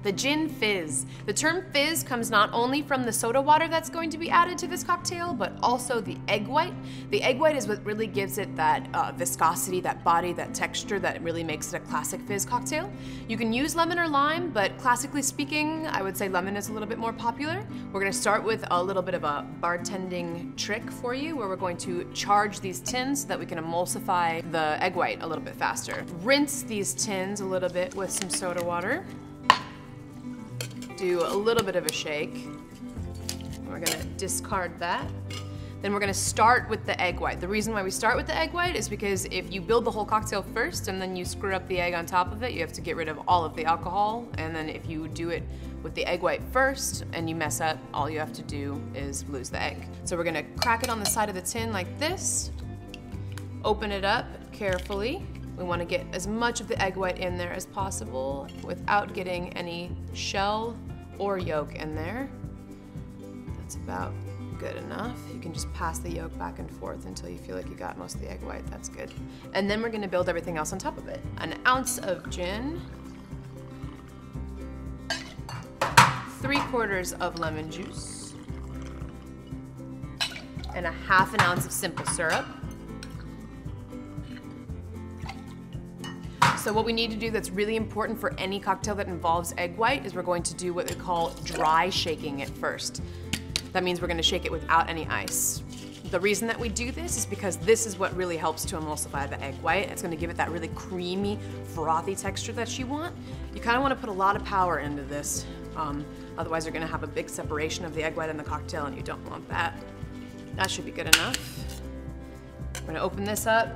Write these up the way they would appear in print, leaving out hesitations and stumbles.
The Gin Fizz. The term fizz comes not only from the soda water that's going to be added to this cocktail, but also the egg white. The egg white is what really gives it that viscosity, that body, that texture that really makes it a classic fizz cocktail. You can use lemon or lime, but classically speaking, I would say lemon is a little bit more popular. We're gonna start with a little bit of a bartending trick for you, where we're going to charge these tins so that we can emulsify the egg white a little bit faster. Rinse these tins a little bit with some soda water. Do a little bit of a shake. We're gonna discard that. Then we're gonna start with the egg white. The reason why we start with the egg white is because if you build the whole cocktail first and then you screw up the egg on top of it, you have to get rid of all of the alcohol. And then if you do it with the egg white first and you mess up, all you have to do is lose the egg. So we're gonna crack it on the side of the tin like this. Open it up carefully. We want to get as much of the egg white in there as possible without getting any shell or yolk in there. That's about good enough. You can just pass the yolk back and forth until you feel like you got most of the egg white. That's good. And then we're going to build everything else on top of it. An ounce of gin, 3/4 of lemon juice, and a 1/2 ounce of simple syrup. So what we need to do that's really important for any cocktail that involves egg white is we're going to do what we call dry shaking it first. That means we're gonna shake it without any ice. The reason that we do this is because this is what really helps to emulsify the egg white. It's gonna give it that really creamy, frothy texture that you want. You kinda wanna put a lot of power into this. Otherwise you're gonna have a big separation of the egg white in the cocktail and you don't want that. That should be good enough. We're gonna open this up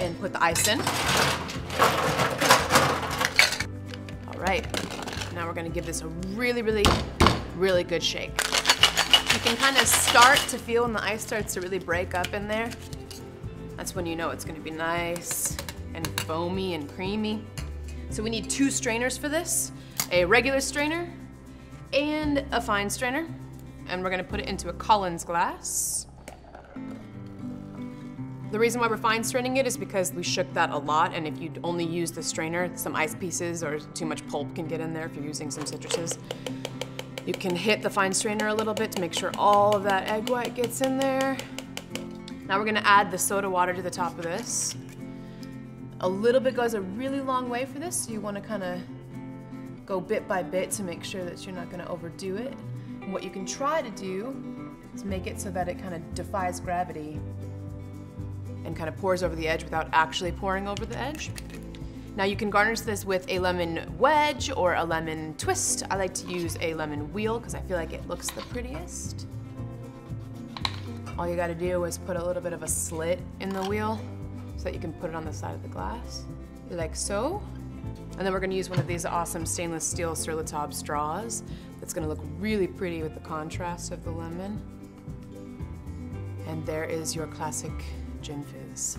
and put the ice in. All right, now we're gonna give this a really good shake. You can kind of start to feel when the ice starts to really break up in there. That's when you know it's gonna be nice and foamy and creamy. So we need 2 strainers for this, a regular strainer and a fine strainer. And we're gonna put it into a Collins glass. The reason why we're fine straining it is because we shook that a lot, and if you only use the strainer, some ice pieces or too much pulp can get in there if you're using some citruses. You can hit the fine strainer a little bit to make sure all of that egg white gets in there. Now we're gonna add the soda water to the top of this. A little bit goes a really long way for this, so you wanna kinda go bit by bit to make sure that you're not gonna overdo it. And what you can try to do is make it so that it kind of defies gravity and kind of pours over the edge without actually pouring over the edge. Now you can garnish this with a lemon wedge or a lemon twist. I like to use a lemon wheel because I feel like it looks the prettiest. All you gotta do is put a little bit of a slit in the wheel so that you can put it on the side of the glass, like so. And then we're gonna use one of these awesome stainless steel Sur La Table straws that's gonna look really pretty with the contrast of the lemon. And there is your classic Gin Fizz.